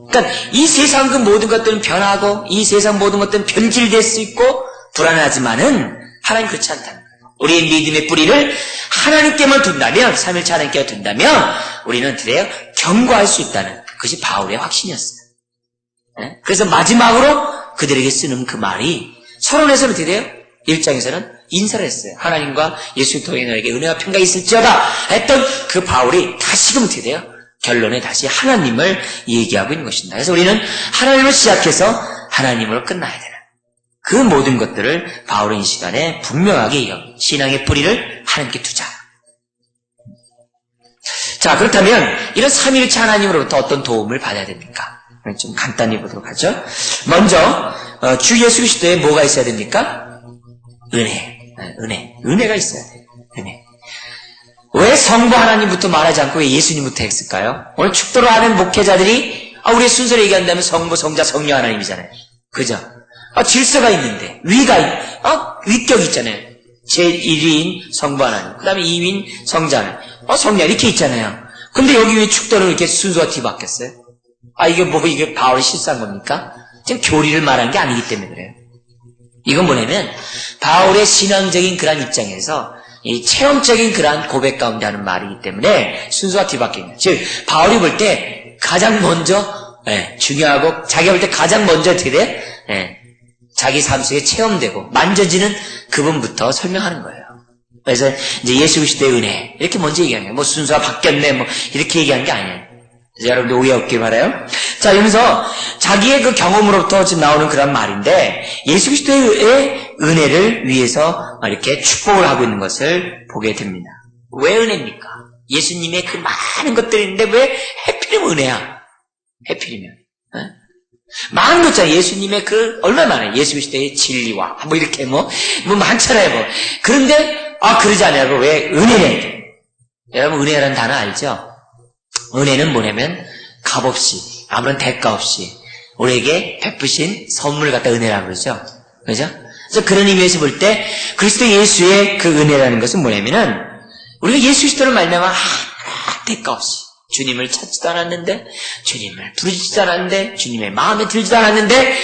그러니까 이 세상 그 모든 것들은 변하고 이 세상 모든 것들은 변질될 수 있고 불안하지만은 하나님 그렇지 않다는 거예요. 우리의 믿음의 뿌리를 하나님께만 둔다면, 삼위일체 하나님께 둔다면 우리는 드디어 경고할 수 있다는 그것이 바울의 확신이었어요. 그래서 마지막으로 그들에게 쓰는 그 말이 서론에서는 드디어 1장에서는 인사를 했어요. 하나님과 예수 통해 너에게 은혜와 평강이 있을지어다 했던 그 바울이 다시금 드디어 결론에 다시 하나님을 얘기하고 있는 것입니다. 그래서 우리는 하나님을 시작해서 하나님으로 끝나야 되는 그 모든 것들을 바울은 이 시간에 분명하게 신앙의 뿌리를 하나님께 두자. 자, 그렇다면 이런 삼위일체 하나님으로부터 어떤 도움을 받아야 됩니까? 좀 간단히 보도록 하죠. 먼저 주 예수 그리스도에 뭐가 있어야 됩니까? 은혜가 있어야 돼요. 은혜. 왜 성부 하나님부터 말하지 않고 왜 예수님부터 했을까요? 오늘 축도를 하는 목회자들이 우리의 순서를 얘기한다면 성부, 성자, 성령 하나님이잖아요. 그죠? 질서가 있는데 위격이 있잖아요. 제1위인 성부 하나님, 그 다음에 2위인 성자 하나님, 성령 이렇게 있잖아요. 근데 여기 왜 축도를 이렇게 순서가 뒤바뀌었어요? 이게 바울이 실수한 겁니까? 지금 교리를 말한 게 아니기 때문에 그래요. 이건 뭐냐면 바울의 신앙적인 그런 입장에서 이 체험적인 그러한 고백 가운데 하는 말이기 때문에 순서가 뒤바뀌는 거예요. 즉 바울이 볼 때 가장 먼저 중요하고 자기가 볼 때 가장 먼저 어떻게 돼요? 자기 삶 속에 체험되고 만져지는 그분부터 설명하는 거예요. 그래서 이제 예수 그리스도의 은혜 이렇게 먼저 얘기하는 거예요. 순서가 바뀌었네 이렇게 얘기한 게 아니에요. 그래서 여러분들 오해 없길 바라요. 자, 이러면서 자기의 그 경험으로부터 지금 나오는 그런 말인데 예수 그리스도의 은혜를 위해서 이렇게 축복을 하고 있는 것을 보게 됩니다. 왜 은혜입니까? 예수님의 그 많은 것들이 있는데 왜 해필이면 은혜야? 해필이면 많은 거 있잖아요. 예수님의 얼마나 많아요. 예수 그리스도의 진리와 이렇게 많잖아요. 그런데 그러지 않냐고 왜 은혜래? 여러분 은혜라는 단어 알죠? 은혜는 뭐냐면 값없이 아무런 대가 없이 우리에게 베푸신 선물을 갖다 은혜라고 그러죠. 그죠? 그래서 그런 의미에서 볼 때 그리스도 예수의 그 은혜라는 것은 뭐냐면은 우리가 예수 그리스도를 말미암아 대가 없이 주님을 찾지도 않았는데 주님을 부르지도 않았는데 주님의 마음에 들지도 않았는데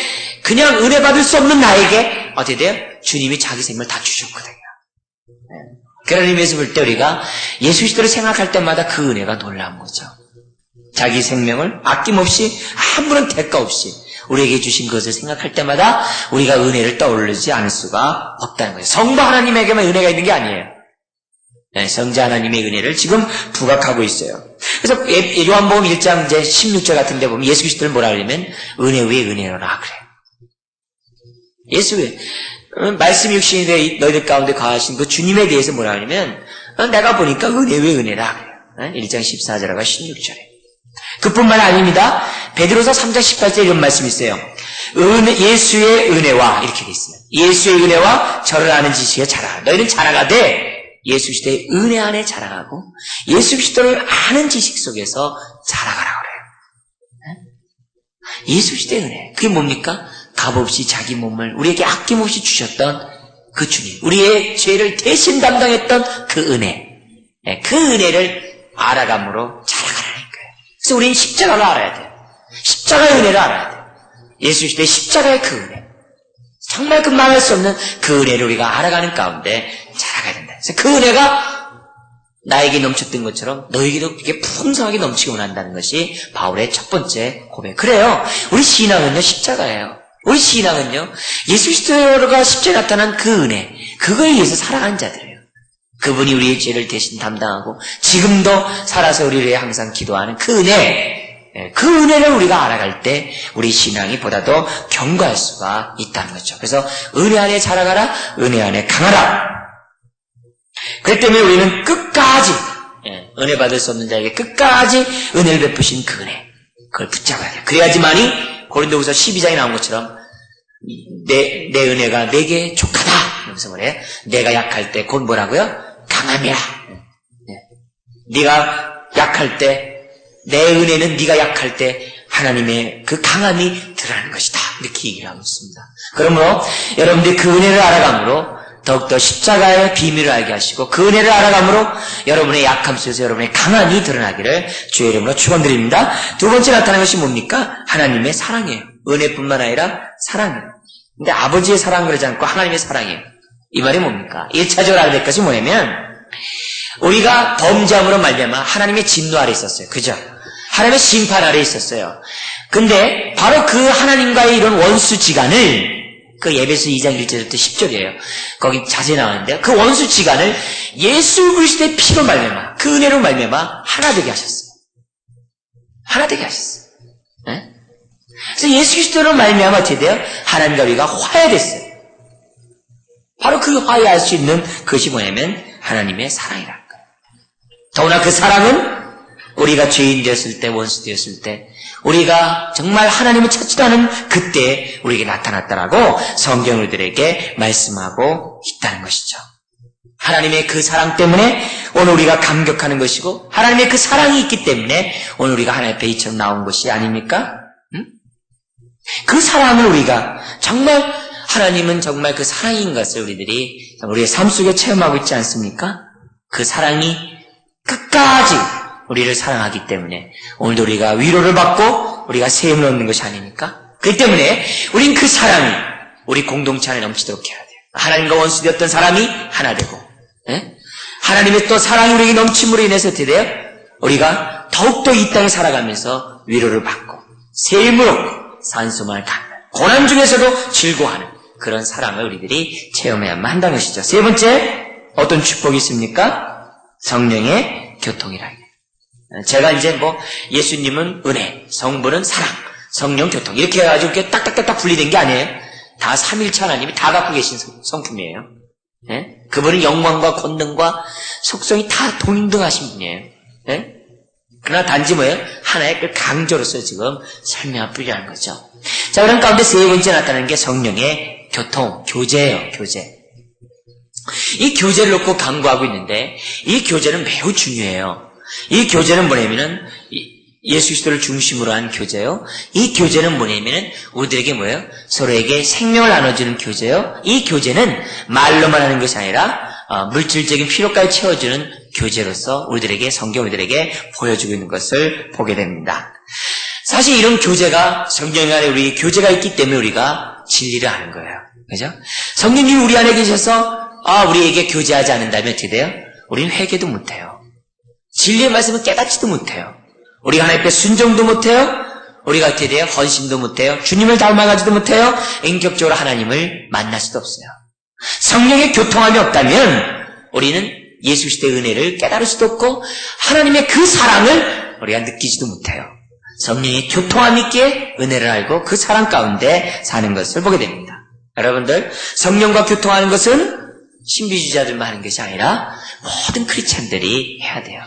그냥 은혜 받을 수 없는 나에게 어떻게 돼요? 주님이 자기 생명을 다 주셨거든요. 그런 의미에서 볼 때 우리가 예수 그리스도를 생각할 때마다 그 은혜가 놀라운 거죠. 자기 생명을 아낌없이 아무런 대가 없이 우리에게 주신 것을 생각할 때마다 우리가 은혜를 떠올리지 않을 수가 없다는 거예요. 성부 하나님에게만 은혜가 있는 게 아니에요. 성자 하나님의 은혜를 지금 부각하고 있어요. 그래서 요한복음 1장 이제 16절 같은 데 보면 예수 그리스도를 뭐라 그러면 은혜 위에 은혜로라 그래요. 예수 위에 말씀이 육신이 되어 너희들 가운데 거하신 그 주님에 대해서 뭐라 하냐면 내가 보니까 은혜 위에 은혜라 그래요. 1장 14절과 16절에. 그뿐만 아닙니다. 베드로서 3장 18절에 이런 말씀이 있어요. 예수의 은혜와 이렇게 돼 있어요. 예수의 은혜와 저를 아는 지식에 자라. 너희는 자라가되 예수 그리스도의 은혜 안에 자라가고 예수 그리스도를 아는 지식 속에서 자라가라 그래요. 예수 그리스도의 은혜. 그게 뭡니까? 값없이 자기 몸을 우리에게 아낌없이 주셨던 그 주님, 우리의 죄를 대신 담당했던 그 은혜, 그 은혜를 알아감으로 자라가라는 거예요. 그래서 우리는 십자가를 알아야 돼요. 십자가의 은혜를 알아야 돼요. 예수 그리스도의 십자가의 그 은혜, 정말 말할 수 없는 그 은혜를 우리가 알아가는 가운데 자라가야 된다. 그래서 그 은혜가 나에게 넘쳤던 것처럼 너에게도 이게 풍성하게 넘치게 원한다는 것이 바울의 첫 번째 고백. 그래요. 우리 신앙은요 십자가예요. 우리 신앙은요 예수 그리스도가 십자가에 나타난 그 은혜, 그거에 의해서 살아가는 자들이에요. 그분이 우리의 죄를 대신 담당하고 지금도 살아서 우리를 위해 항상 기도하는 그 은혜, 그 은혜를 우리가 알아갈 때 우리 신앙이 보다 더 견고할 수가 있다는 거죠. 그래서 은혜 안에 자라가라, 은혜 안에 강하라. 그렇기 때문에 우리는 끝까지 은혜 받을 수 없는 자에게 끝까지 은혜를 베푸신 그 은혜, 그걸 붙잡아야 돼요. 그래야지만이 고린도후서 12장에 나온 것처럼 내 은혜가 내게 족하다. 이러면서 뭐래요? 내가 약할 때 곧 뭐라고요? 강함이라. 네가 약할 때, 내 은혜는 네가 약할 때 하나님의 그 강함이 드러나는 것이다. 이렇게 얘기를 하고 있습니다. 그러므로 여러분들이 그 은혜를 알아감으로 더욱더 십자가의 비밀을 알게 하시고 그 은혜를 알아감으로 여러분의 약함 속에서 여러분의 강함이 드러나기를 주의 이름으로 축원드립니다. 두 번째 나타나는 것이 뭡니까? 하나님의 사랑이에요. 은혜뿐만 아니라 사랑이에요. 근데 아버지의 사랑 그러지 않고 하나님의 사랑이에요. 이 말이 뭡니까? 1차적으로 알아야 될 것이 뭐냐면 우리가 범죄함으로 말미암아 하나님의 진노 아래 있었어요. 그죠? 하나님의 심판 아래 있었어요. 근데 바로 그 하나님과의 이런 원수지간을 그 에베소 2장 1절부터 10절이에요. 거기 자세히 나왔는데요. 그 원수지간을 예수 그리스도의 피로 말미암아, 그 은혜로 말미암아 하나 되게 하셨어요. 하나 되게 하셨어요. 네? 그래서 예수 그리스도로 말미암아 어떻게 돼요? 하나님과 우리가 화해됐어요. 바로 그 화해할 수 있는 것이 뭐냐면 하나님의 사랑이라는 거예요. 더구나 그 사랑은 우리가 죄인 되었을 때, 원수 되었을 때, 우리가 정말 하나님을 찾지도 않은 그때 우리에게 나타났다라고 성경을 우리들에게 말씀하고 있다는 것이죠. 하나님의 그 사랑 때문에 오늘 우리가 감격하는 것이고, 하나님의 그 사랑이 있기 때문에 오늘 우리가 하나님 앞에 이처럼 나온 것이 아닙니까? 그 사랑을 우리가 정말, 하나님은 정말 그 사랑인 것을 우리들이 우리의 삶 속에 체험하고 있지 않습니까? 그 사랑이 끝까지 우리를 사랑하기 때문에 오늘도 우리가 위로를 받고 우리가 세움을 얻는 것이 아닙니까? 그렇기 때문에 우린 그 사랑이 우리 공동체 안에 넘치도록 해야 돼요. 하나님과 원수 되었던 사람이 하나 되고, 하나님의 또 사랑이 우리에게 넘침으로 인해서 어떻게 돼요? 우리가 더욱더 이 땅에 살아가면서 위로를 받고 세움을 얻고 산소만을 갖는, 고난 중에서도 즐거워하는 그런 사랑을 우리들이 체험해야만 한다는 것이죠. 세 번째, 어떤 축복이 있습니까? 성령의 교통이라. 제가 이제 예수님은 은혜, 성부는 사랑, 성령 교통 이렇게 해가지고 이렇게 딱딱딱딱 분리된 게 아니에요. 다 삼일체 하나님이 다 갖고 계신 성품이에요. 예? 그분은 영광과 권능과 속성이 다 동등하신 분이에요. 예? 그러나 단지 뭐예요? 하나의 그 강조로서 지금 설명할 뿐이라는 거죠. 자, 그럼 가운데 세 번째 나타나는 게 성령의 교통, 교제예요, 교제. 이 교제를 놓고 강구하고 있는데, 이 교제는 매우 중요해요. 이 교제는 뭐냐면은, 예수 그리스도를 중심으로 한 교제요. 이 교제는 뭐냐면은, 우리들에게 뭐예요? 서로에게 생명을 나눠주는 교제요. 이 교제는 말로만 하는 것이 아니라, 물질적인 필요까지 채워주는 교제로서 우리들에게, 성경 우리들에게 보여주고 있는 것을 보게 됩니다. 사실 이런 교제가, 성령 안에 우리 교제가 있기 때문에 우리가 진리를 아는 거예요. 그죠? 성령님이 우리 안에 계셔서, 우리에게 교제하지 않는다면 어떻게 돼요? 우리는 회개도 못해요. 진리의 말씀을 깨닫지도 못해요. 우리가 하나님 앞에 순종도 못해요. 우리가 어떻게 돼요? 헌신도 못해요. 주님을 닮아가지도 못해요. 인격적으로 하나님을 만날 수도 없어요. 성령의 교통함이 없다면 우리는 예수 그리스도의 은혜를 깨달을 수도 없고 하나님의 그 사랑을 우리가 느끼지도 못해요. 성령의 교통함이 있기에 은혜를 알고 그 사랑 가운데 사는 것을 보게 됩니다. 여러분들, 성령과 교통하는 것은 신비주의자들만 하는 것이 아니라 모든 크리스찬들이 해야 돼요.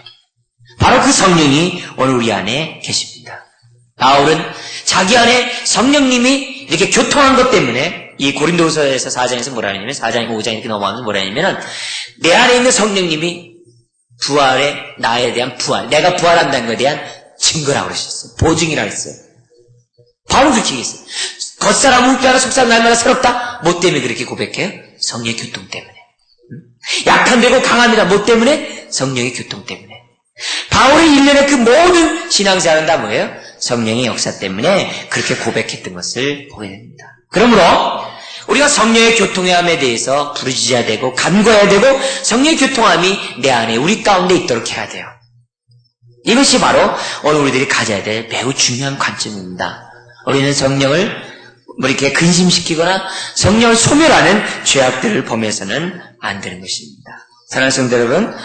바로 그 성령이 오늘 우리 안에 계십니다. 바울은 자기 안에 성령님이 이렇게 교통한 것 때문에 이 고린도후서에서 4장에서 뭐라 하냐면 4장이고 5장 이렇게 넘어가면서 뭐라 하냐면 내 안에 있는 성령님이 부활에 나에 대한 부활, 내가 부활한다는 것에 대한 증거라고 그러셨어요. 보증이라고 했어요. 바로 그렇게 얘기했어요. 겉사람은 웃겨하나 속사람 날마다 새롭다. 뭐 때문에 그렇게 고백해요? 성령의 교통 때문에. 약한 되고 강합니다. 뭐 때문에? 성령의 교통 때문에. 바울의 일련의 그 모든 신앙생활은 다 뭐예요? 성령의 역사 때문에 그렇게 고백했던 것을 보게 됩니다. 그러므로 우리가 성령의 교통함에 대해서 부르짖어야 되고 간구해야 되고 성령의 교통함이 내 안에 우리 가운데 있도록 해야 돼요. 이것이 바로 오늘 우리들이 가져야 될 매우 중요한 관점입니다. 우리는 성령을 이렇게 근심시키거나 성령을 소멸하는 죄악들을 범해서는 안 되는 것입니다. 사랑하는 성도 여러분,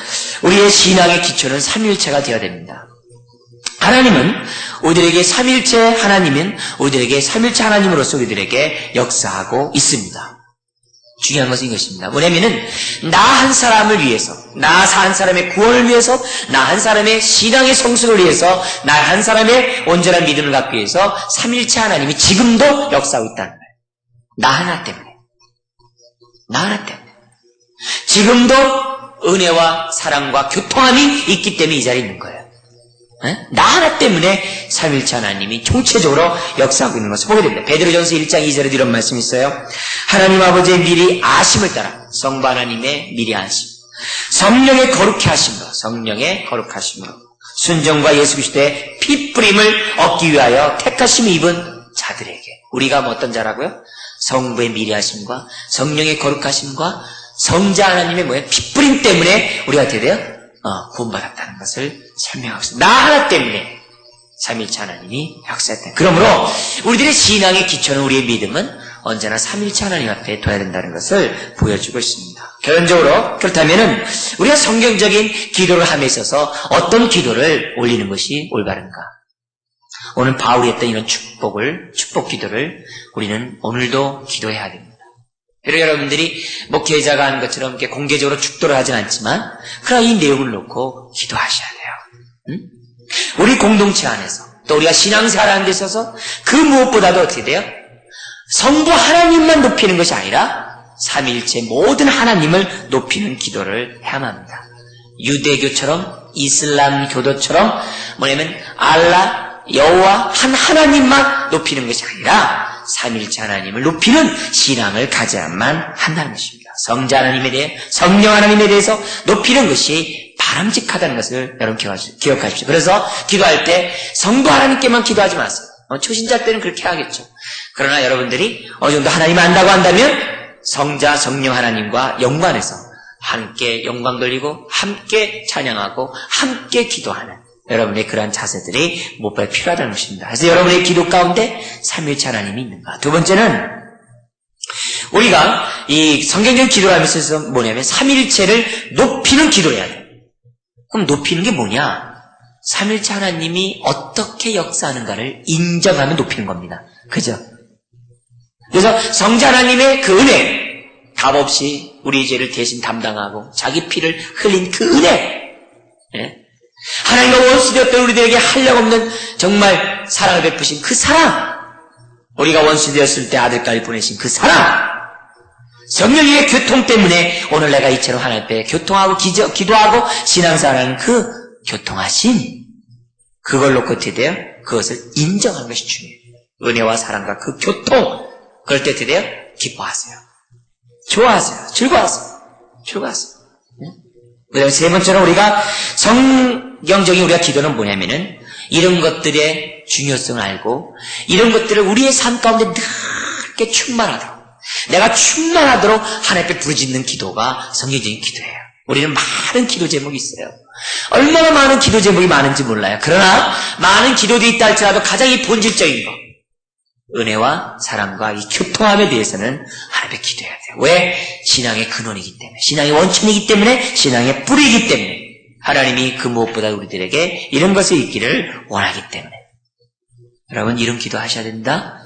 우리의 신앙의 기초는 삼위일체가 되어야 됩니다. 하나님은 우리들에게 삼위일체 하나님은 우리들에게 삼위일체 하나님으로서 우리들에게 역사하고 있습니다. 중요한 것은 이것입니다. 뭐냐면은 나 한 사람을 위해서, 나 한 사람의 구원을 위해서, 나 한 사람의 신앙의 성숙을 위해서, 나 한 사람의 온전한 믿음을 갖기 위해서 삼위일체 하나님이 지금도 역사하고 있다는 거예요. 나 하나 때문에. 나 하나 때문에. 지금도 은혜와 사랑과 교통함이 있기 때문에 이 자리에 있는 거예요. 나 하나 때문에 삼위일체 하나님이 총체적으로 역사하고 있는 것을 보게 됩니다. 베드로전서 1장 2절에 이런 말씀이 있어요. 하나님 아버지의 미리 아심을 따라 성부 하나님의 미리 아심, 성령의 거룩히 하심으로, 성령의 거룩하심으로 순종과 예수 그리스도의 피뿌림을 얻기 위하여 택하심을 입은 자들에게, 우리가 어떤 자라고요? 성부의 미리 하심과 성령의 거룩하심과 성자 하나님의 피뿌림 때문에 우리가 어떻게 돼요? 구원받았다는 것을 설명하고 있습니다. 나 하나 때문에 삼위일체 하나님이 역사했다. 그러므로 우리들의 신앙의 기초는, 우리의 믿음은 언제나 삼위일체 하나님 앞에 둬야 된다는 것을 보여주고 있습니다. 결론적으로 그렇다면은 우리가 성경적인 기도를 함에 있어서 어떤 기도를 올리는 것이 올바른가? 오늘 바울이 했던 이런 축복 기도를 우리는 오늘도 기도해야 됩니다. 여러분들이 목회자가 하는 것처럼 이렇게 공개적으로 축도를 하진 않지만, 그러나 이 내용을 놓고 기도하셔야 돼요. 우리 공동체 안에서 또 우리가 신앙생활하는 데 있어서 그 무엇보다도 어떻게 돼요? 성부 하나님만 높이는 것이 아니라 삼위일체 모든 하나님을 높이는 기도를 해야만 합니다. 유대교처럼 이슬람 교도처럼 뭐냐면 알라, 여호와 한 하나님만 높이는 것이 아니라 삼위일체 하나님을 높이는 신앙을 가져야만 한다는 것입니다. 성자 하나님에 대해 성령 하나님에 대해서 높이는 것이 바람직하다는 것을 여러분 기억하십시오. 그래서 기도할 때 성부 하나님께만 기도하지 마세요. 초신자 때는 그렇게 하겠죠. 그러나 여러분들이 어느 정도 하나님을 안다고 한다면 성자 성령 하나님과 연관해서 함께 영광 돌리고 함께 찬양하고 함께 기도하는 여러분의 그러한 자세들이 무엇보다 필요하다는 것입니다. 그래서 여러분의 기도 가운데 삼위일체 하나님이 있는가. 두 번째는 우리가 이 성경적인 기도를 하면서 뭐냐면 삼위일체를 높이는 기도를 해야 돼요. 그럼 높이는 게 뭐냐? 삼위일체 하나님이 어떻게 역사하는가를 인정하면 높이는 겁니다. 그죠? 그래서 성자 하나님의 그 은혜, 값없이 우리 죄를 대신 담당하고 자기 피를 흘린 그 은혜, 예? 하나님과 원수되었던 우리들에게 한량없는 정말 사랑을 베푸신 그 사랑, 우리가 원수되었을 때 아들까지 보내신 그 사랑, 성령의 교통 때문에 오늘 내가 이처럼 하나님 앞에 교통하고 기도하고 신앙생활하는 그 교통하심, 그걸 놓고 어떻게 돼요? 그것을 인정하는 것이 중요해요. 은혜와 사랑과 그 교통, 그럴 때 어떻게 돼요? 기뻐하세요. 좋아하세요. 즐거워하세요. 즐거워하세요. 그 다음에 세 번째로 우리가 성경적인 우리가 기도는 뭐냐면은 이런 것들의 중요성을 알고 이런 것들을 우리의 삶 가운데 넓게 충만하도록 내가 충만하도록 하나님 앞에 부르짖는 기도가 성경적인 기도예요. 우리는 많은 기도 제목이 있어요. 얼마나 많은 기도 제목이 많은지 몰라요. 그러나 많은 기도들이 있다 할지라도 가장 이 본질적인 거, 은혜와 사랑과 이 교통함에 대해서는 하나님께 기도해야 돼요. 왜? 신앙의 근원이기 때문에, 신앙의 원천이기 때문에, 신앙의 뿌리이기 때문에 하나님이 그 무엇보다 우리들에게 이런 것이 있기를 원하기 때문에 여러분 이런 기도 하셔야 된다.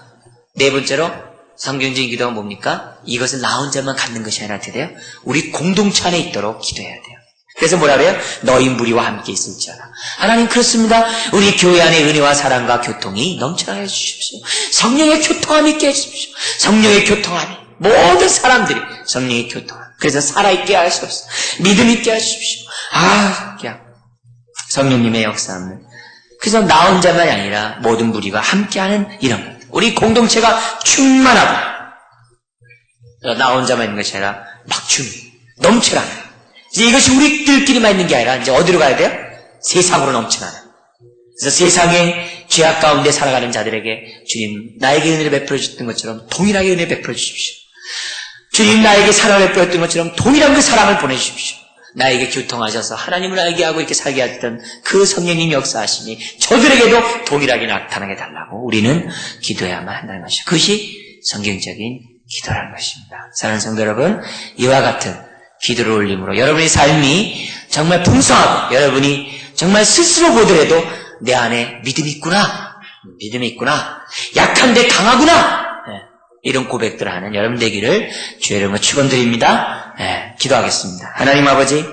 네 번째로 성경적인 기도가 뭡니까? 이것을 나 혼자만 갖는 것이 아니라 어떻게 돼요? 우리 공동체 안에 있도록 기도해야 돼요. 그래서 뭐라 그래요? 너희 무리와 함께 있을지어다. 하나님 그렇습니다. 우리 교회 안에 은혜와 사랑과 교통이 넘쳐나게 해주십시오. 성령의 교통함이 있게 해주십시오. 성령의 교통함이 모든 사람들이 성령의 교통함. 그래서 살아있게 하시옵소서. 믿음 있게 하십시오. 그냥 성령님의 역사는 그래서 나 혼자만이 아니라 모든 무리가 함께하는 이런 것. 우리 공동체가 충만하고 나 혼자만 있는 것이 아니라 막 넘쳐나는. 이제 이것이 우리들끼리만 있는 게 아니라 이제 어디로 가야 돼요? 세상으로 넘쳐나는. 그래서 세상의 죄악 가운데 살아가는 자들에게 주님 나에게 은혜를 베풀어 주셨던 것처럼 동일하게 은혜 베풀어 주십시오. 주님 나에게 사랑을 베풀어 줬던 것처럼 동일한 그 사랑을 보내주십시오. 나에게 교통하셔서 하나님을 알게 하고 이렇게 살게 하셨던 그 성령님 역사하심이 저들에게도 동일하게 나타나게 달라고 우리는 기도해야만 한다는 것이죠. 그것이 성경적인 기도라는 것입니다. 사랑하는 성도 여러분, 이와 같은 기도를 올림으로 여러분의 삶이 정말 풍성하고 여러분이 정말 스스로 보더라도 내 안에 믿음이 있구나, 약한데 강하구나, 이런 고백들을 하는 여러분 되기를 주의 이름으로 축원드립니다. 기도하겠습니다. 하나님 아버지,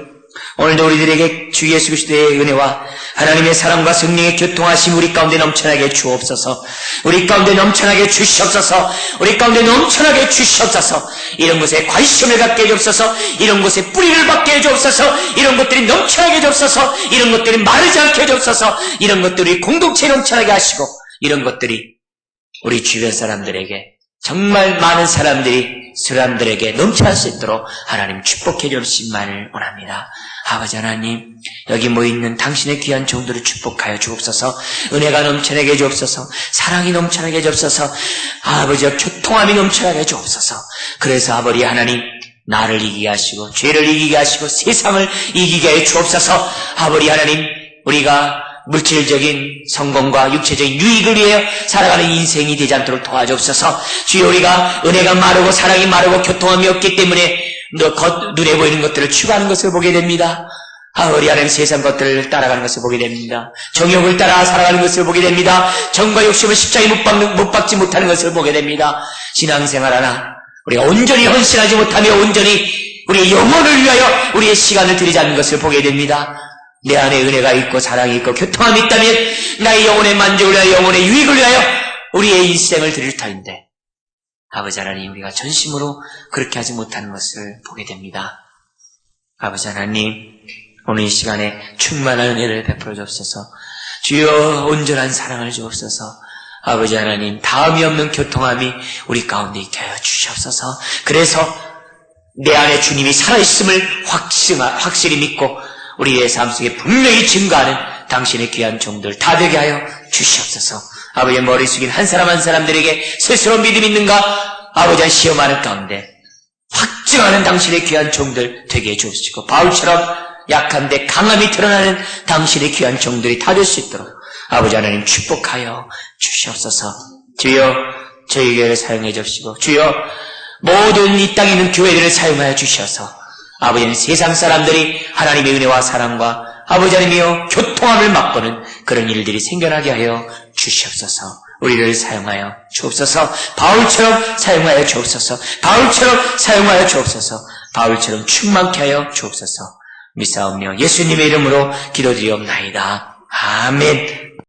오늘도 우리들에게 주 예수 그리스도의 은혜와 하나님의 사랑과 성령의 교통하심 우리 가운데 넘쳐나게 주옵소서. 우리 가운데 넘쳐나게 주시옵소서. 우리 가운데 넘쳐나게 주시옵소서. 이런 것에 관심을 갖게 해주옵소서. 이런 것에 뿌리를 받게 해주옵소서. 이런 것들이 넘쳐나게 해주옵소서. 이런 것들이 마르지 않게 해주옵소서. 이런 것들이 공동체에 넘쳐나게 하시고 이런 것들이 우리 주변 사람들에게 정말 많은 사람들에게 넘쳐날 수 있도록 하나님 축복해 주시기만을 원합니다. 아버지 하나님, 여기 모여있는 당신의 귀한 종들을 축복하여 주옵소서. 은혜가 넘쳐나게 해주옵소서. 사랑이 넘쳐나게 해주옵소서. 아버지와 교통함이 넘쳐나게 해주옵소서. 그래서 아버지 하나님, 나를 이기게 하시고 죄를 이기게 하시고 세상을 이기게 해 주옵소서. 아버지 하나님, 우리가 물질적인 성공과 육체적인 유익을 위해 살아가는 인생이 되지 않도록 도와주옵소서. 주여, 우리가 은혜가 마르고 사랑이 마르고 교통함이 없기 때문에 눈에 보이는 것들을 추구하는 것을 보게 됩니다. 우리 하나님 세상 것들을 따라가는 것을 보게 됩니다. 정욕을 따라 살아가는 것을 보게 됩니다. 정과 욕심을 십자가에 못 박지 못하는 것을 보게 됩니다. 신앙생활 하나 우리가 온전히 헌신하지 못하며 온전히 우리의 영혼을 위하여 우리의 시간을 들이지 않는 것을 보게 됩니다. 내 안에 은혜가 있고 사랑이 있고 교통함이 있다면 나의 영혼의 만족을 위하여 영혼의 유익을 위하여 우리의 인생을 드릴 터인데 아버지 하나님 우리가 전심으로 그렇게 하지 못하는 것을 보게 됩니다. 아버지 하나님 오늘 이 시간에 충만한 은혜를 베풀어 주옵소서. 주여 온전한 사랑을 주옵소서. 아버지 하나님 다음이 없는 교통함이 우리 가운데 있게 하여 주시옵소서. 그래서 내 안에 주님이 살아있음을 확실히 믿고 우리의 삶 속에 분명히 증거하는 당신의 귀한 종들 다 되게 하여 주시옵소서. 아버지의 머리 숙인 한 사람 한 사람들에게 스스로 믿음 있는가 아버지의 시험하는 가운데 확증하는 당신의 귀한 종들 되게 해 주옵시고 바울처럼 약한데 강함이 드러나는 당신의 귀한 종들이 다 될 수 있도록 아버지 하나님 축복하여 주시옵소서. 주여 저희 교회를 사용해 주시고 주여 모든 이 땅에 있는 교회들을 사용하여 주셔서 아버지는 세상 사람들이 하나님의 은혜와 사랑과 아버지 하나님이여 교통함을 맛보는 그런 일들이 생겨나게 하여 주시옵소서. 우리를 사용하여 주옵소서. 바울처럼 사용하여 주옵소서. 바울처럼 사용하여 주옵소서. 바울처럼 충만케 하여 주옵소서. 믿사오며 예수님의 이름으로 기도드리옵나이다. 아멘.